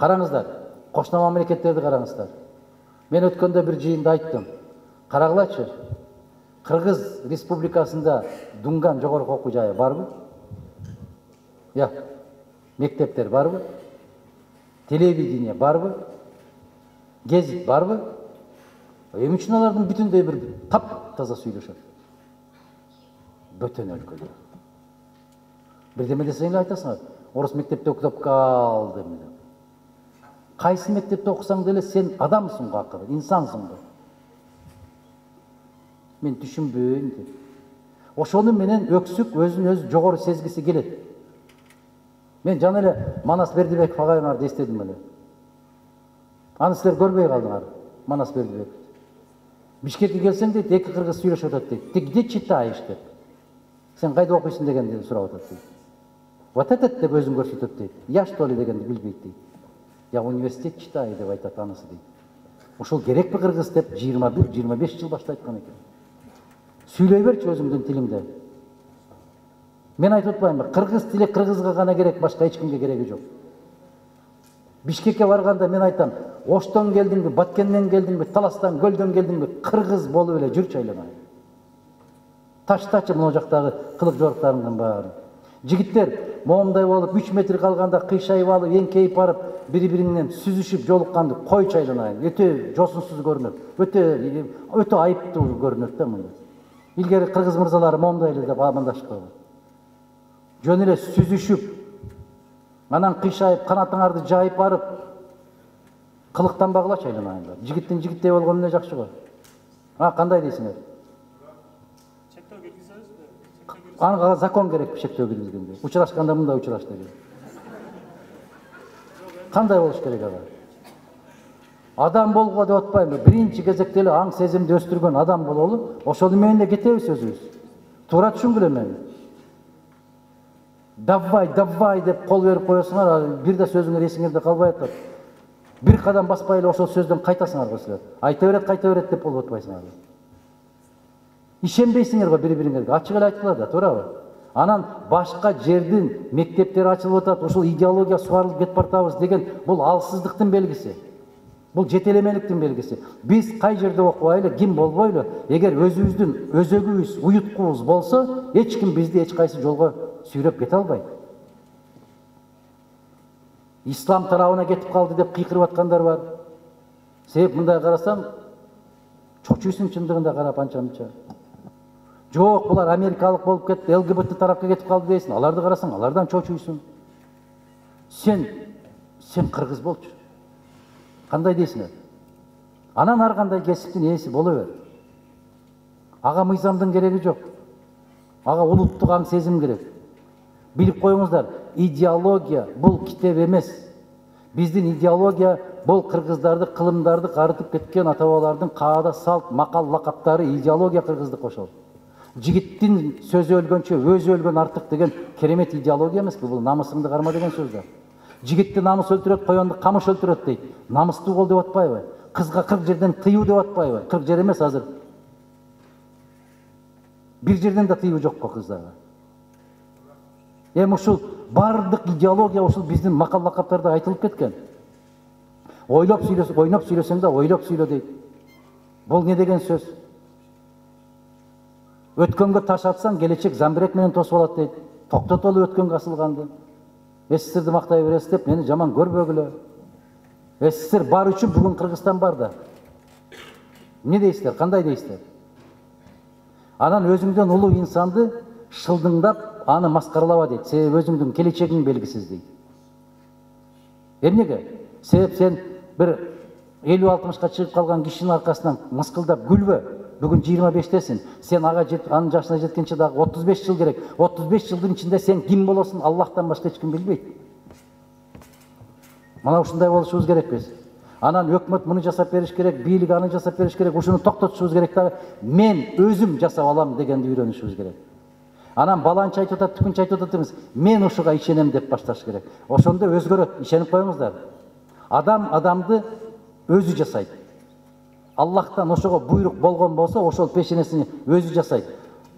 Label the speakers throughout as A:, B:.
A: Караңыздар, кошуна мамлекеттерди караңыздар. Мен өткөндө бир жыйында айттым. Карагылачы, Кыргыз Республикасында Дунган жогорку окуу жайы барбы? Я, мектептер барбы? Телевидение барбы? Гезит барбы? Эмне үчүн алардын бүтүндөй бир тап-таза сүйлөшөт? Бөтөн өлкөдө. Бирдеме десең айтасың, орус мектепте окуп калды. Кайсы мектепте окусаң деле сен адамсың го акыры, инсансың го. Мен түшүнбөйм деп. Ошону менен өксүк өзүн өзү жогору сезгиси келет. Мен жана эле Манас Бердибеков агайыңарды эстедим эле. Аны силер көрбөй калдыңар, Манас Бердибеков. Бишкекке келсең дейт, эки кыргыз сүйлөшүп атат дейт. Ты где читаешь деп. Сен кайда окуйсуң дегенди сурап атат дейт. Вот этот деп өзүн көрсөтөт дейт. Я что ли дегенди билбейт дейт. Я университет читаю деп айтат анысы дейт. Ошол керекпи кыргыз деп 21-25 жыл башта айткан экен. Сүйлөй берчи өзүңдүн тилиңде. Мен айтып атпаймынбы, кыргыз тили кыргызга гана керек, башка эч кимге кереги жок. Бишкекке барганда мен айтам, Оштон келдиңби, Баткенден келдиңби, Таластан, Көлдөн келдиңби, кыргыз болуп эле жүрчү айланай. Таштачы мына жактагы кылык жоруктарыңдын баарын. Жигиттер моомдай болуп 3 метр калганда кыйшайып алып, эңкейип барып, бири-бириңнен сүзүшүп жолукканды койчу айланайын. Өтө жосунсуз көрүнөт. Өтө айыптуу көрүнөт да мында. Илгери кыргыз мырзалары моомдай эле деп амандашкан. Жөн эле сүзүшүп, анан кыйшайып, канатыңарды жайып барып, кылыктанбагылачы айланайын. Жигиттин жигиттей болгону эле жакшы го. Кандай дейсиңер?
B: Чектөө киргизебизби?
A: Ага закон керек чектөө киргизгенде. Учурашканда мындай учураш деген. Кандай болуш керек ага? Адам болго деп атпаймынбы? Биринчи кезекте эле аң сезимди өстүргөн адам бололу. Ошону менен эле кетебиз өзүбүз. Туура түшүнгүлө мени. Давай деп кол берип коесуңар, бир да сөзүңөр эсиңерде калбай атат. Бир кадам баспай эле ошол сөздөн кайтасыңар го силер. Айта берет деп болуп атпайсыңар. Ишенбейсиңер го бири-бириңерге. Ачык эле айткыла да, туурабы? Анан башка жердин мектептери ачылып атат, ошол идеология сугарылып кетип бартабыз деген бул алсыздыктын белгиси. Бул жетелемеликтин белгиси. Биз кай жерде окубайлы, ким болбойлу, эгер өзүбүздүн өзөгүбүз, уюткубуз болсо, эч ким бизди эч кайсы жолго сүйрөп кете албайт. Ислам тарабына кетип калды деп кыйкырып аткандар бар. Себеп мындай карасаң, чочуйсуң чындыгында карап анча-мынча. Жок, булар америкалык болуп кетти, ЛГБТ тарапка кетип калды дейсиң. Аларды карасаң, алардан чочуйсуң. Сен кыргыз болчу. Кандай дейсиңер? Анан ар кандай кесиптин ээси боло бер. Ага мыйзамдын кереги жок. Ага улуттук аң сезим керек. Билип коюңуздар, идеология бул китеп эмес. Биздин идеология бул кыргыздарды, кылымдарды карытып кеткен ата-бабалардын каада салт, макал, лакаптары идеология кыргыздык ошол. Жигиттин сөзү өлгөнчө өзү өлгөн артык деген керемет идеология эмеспи? Бул намысыңды карма деген сөз да. Жигитти намыс өлтүрөт, коёнду камыш өлтүрөт дейт. Намыстуу бол деп атпайбы? Кызга 40 жерден тыюу деп атпайбы? 40 жер эмес азыр. Бир жерден да тыюу жок го кыздарга. Ушул бардык идеология ушул биздин макал лакаптарда айтылып кеткен. Ойлоп сүйлөсөң да ойлоп сүйлө дейт. Бул не деген сөз? Өткөнгө таш атсаң, келечек замбирек менен тосуп алат дейт. Токтотолу өткөнгө асылганды. СССРди мактай бересиз деп мени жаман көрбөгүлө. СССР бар үчүн бүгүн Кыргызстан бар да. Не дейсиздер? Кандай дейсиздер? Анан өзүңдөн улуу инсанды шылдыңдап, аны маскаралаба дейт. Себеби өзүңдүн келечегиң белгисиз дейт. Эмнеге? Себеп сен бир 50-60ка чыгып калган кишинин аркасынан мыскылдап күлбө. Бүгүн 25-тесин. Сен анын жашына жеткенче дагы 35 жыл керек. 35 жылдын ичинде сен ким болосуң? Аллахтан башка эч ким билбейт. Мына ушундай болушубуз керек биз. Анан өкмөт муну жасап бериш керек, бийлик аны жасап бериш керек, ушуну токтотушубуз керек да, мен өзүм жасап алам дегенди үйрөнүшүбүз керек. Анан баланчы айтып атат, түкүнчү айтып атат эмес. Мен ушуга ишенем деп башташ керек. Ошондо өзгөрөт, ишенип коюңуздар. Адам адамды өзү жасайт. Аллахтан ошого буйрук болгон болсо, ошол пешенесин өзү жасайт.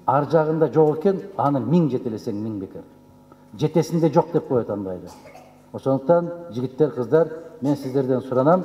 A: Ар жагында жок экен, аны 1000 жетелесең 1000 бекер. Жетесинде жок деп коет андайды. Ошондуктан жигиттер, кыздар, мен сиздерден суранам,